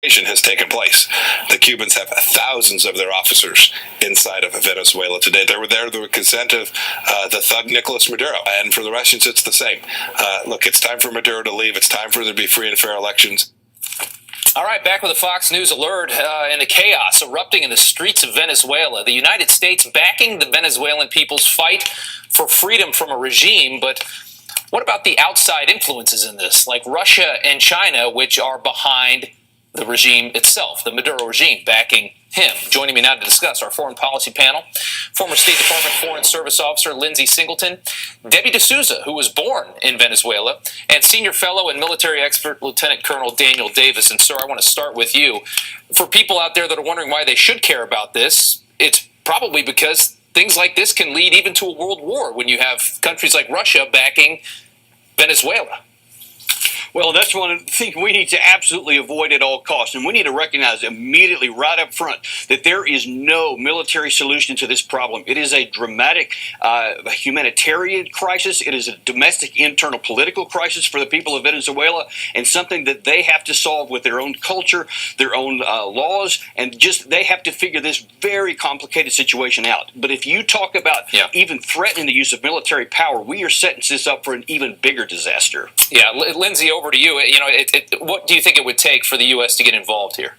has taken place. The Cubans have thousands of their officers inside of Venezuela today. They were there with the consent of the thug Nicolas Maduro. And for the Russians, it's the same. Look, it's time for Maduro to leave. It's time for there to be free and fair elections. All right, back with a Fox News alert and the chaos erupting in the streets of Venezuela. The United States backing the Venezuelan people's fight for freedom from a regime, but what about the outside influences in this, like Russia and China, which are behind the regime itself, the Maduro regime, backing him? Joining me now to discuss our foreign policy panel, former State Department Foreign Service Officer Lindsay Singleton, Debbie D'Souza, who was born in Venezuela, and senior fellow and military expert Lieutenant Colonel Daniel Davis. And sir, I want to start with you. For people out there that are wondering why they should care about this, it's probably because things like this can lead even to a world war when you have countries like Russia backing Venezuela. Well, that's one of the things we need to absolutely avoid at all costs. And we need to recognize immediately right up front that there is no military solution to this problem. It is a dramatic humanitarian crisis. It is a domestic internal political crisis for the people of Venezuela, and something that they have to solve with their own culture, their own laws, and just they have to figure this very complicated situation out. But if you talk about even threatening the use of military power, we are setting this up for an even bigger disaster. Yeah, Lindsay, over to you. What do you think it would take for the U.S. to get involved here?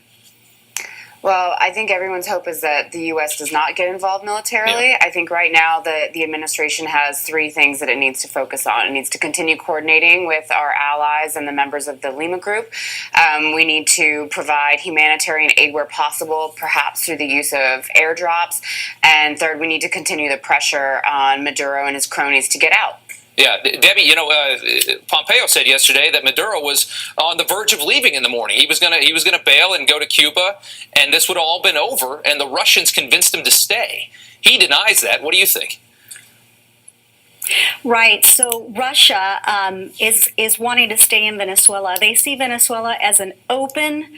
Well, I think everyone's hope is that the U.S. does not get involved militarily. Yeah. I think right now the administration has three things that it needs to focus on. It needs to continue coordinating with our allies and the members of the Lima Group. We need to provide humanitarian aid where possible, perhaps through the use of airdrops. And third, we need to continue the pressure on Maduro and his cronies to get out. Yeah, Debbie, Pompeo said yesterday that Maduro was on the verge of leaving in the morning. He was gonna bail and go to Cuba, and this would have all been over, and the Russians convinced him to stay. He denies that. What do you think? Right. So Russia is wanting to stay in Venezuela. They see Venezuela as an open,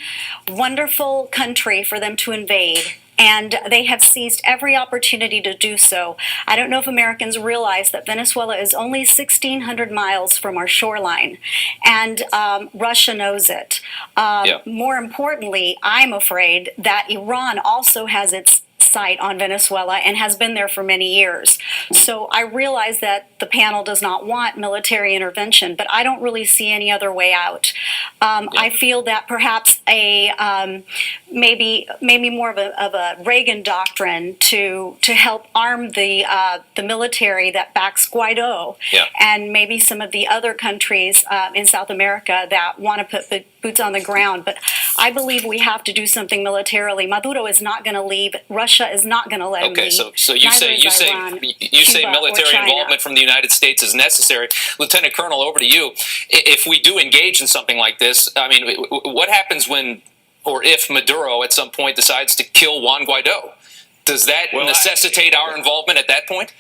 wonderful country for them to invade. And they have seized every opportunity to do so. I don't know if Americans realize that Venezuela is only 1,600 miles from our shoreline, and Russia knows it. More importantly, I'm afraid that Iran also has its sight on Venezuela and has been there for many years. So I realize that the panel does not want military intervention, but I don't really see any other way out. I feel that perhaps maybe more of a Reagan doctrine to help arm the military that backs Guaido, and maybe some of the other countries in South America that want to put the boots on the ground. But I believe we have to do something militarily. Maduro is not going to leave. Russia is not going to let him leave. So you say military involvement from the United States is necessary. Lieutenant Colonel, over to you. If we do engage in something like this, I mean, what happens when or if Maduro at some point decides to kill Juan Guaido? Does that necessitate our involvement at that point?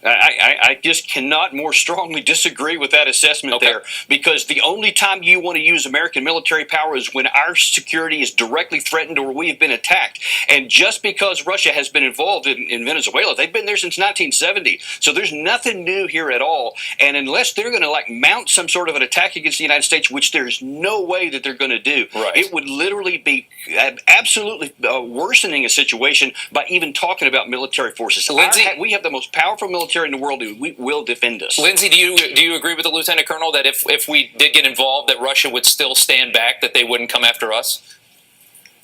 I just cannot more strongly disagree with that assessment there, because the only time you want to use American military power is when our security is directly threatened or we have been attacked. And just because Russia has been involved in Venezuela, they've been there since 1970. So there's nothing new here at all. And unless they're going to mount some sort of an attack against the United States, which there's no way that they're going to do, it would literally be absolutely worsening a situation by even talking about military forces. Lindsay, we have the most powerful military in the world who will defend us. Lindsay, do you agree with the Lieutenant Colonel that if we did get involved, that Russia would still stand back, that they wouldn't come after us?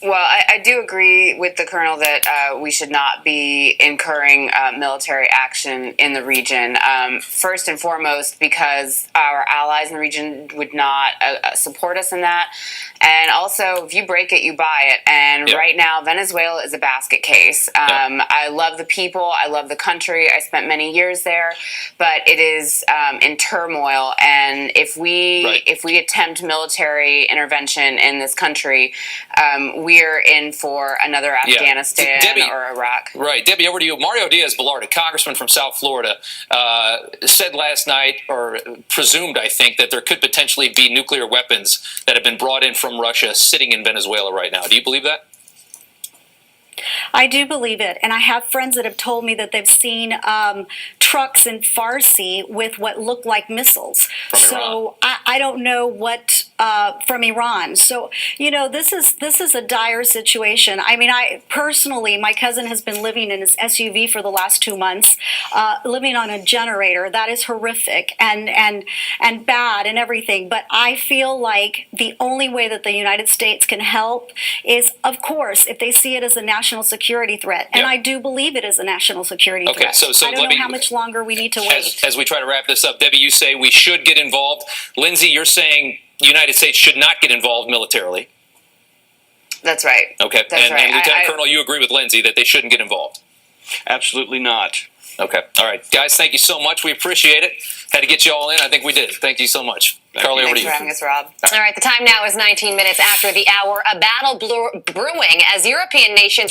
Well, I do agree with the Colonel that we should not be incurring military action in the region. First and foremost, because our allies in the region would not support us in that. And also, if you break it, you buy it. And right now, Venezuela is a basket case. I love the people. I love the country. I spent many years there. But it is in turmoil. And if we attempt military intervention in this country, we're in for another Afghanistan or Iraq. Right. Debbie, over to you. Mario Diaz-Balart, a congressman from South Florida, said last night, or presumed, I think, that there could potentially be nuclear weapons that have been brought in from Russia sitting in Venezuela right now. Do you believe that? I do believe it, and I have friends that have told me that they've seen trucks in Farsi with what look like missiles. So I don't know what from Iran. So, this is a dire situation. I mean, I personally, my cousin has been living in his SUV for the last 2 months, living on a generator. That is horrific and bad and everything. But I feel like the only way that the United States can help is, of course, if they see it as a national security threat. And I do believe it is a national security threat. So I don't know how much longer we need to wait. As we try to wrap this up, Debbie, you say we should get involved. Lindsay, you're saying the United States should not get involved militarily. That's right. Okay. That's right. And Lieutenant Colonel, you agree with Lindsay that they shouldn't get involved? Absolutely not. Okay. All right. Guys, thank you so much. We appreciate it. Had to get you all in. I think we did. Thank you so much. Carly, over to you. Thanks for having us, Rob. All right. The time now is 19 minutes after the hour. A battle brewing as European nations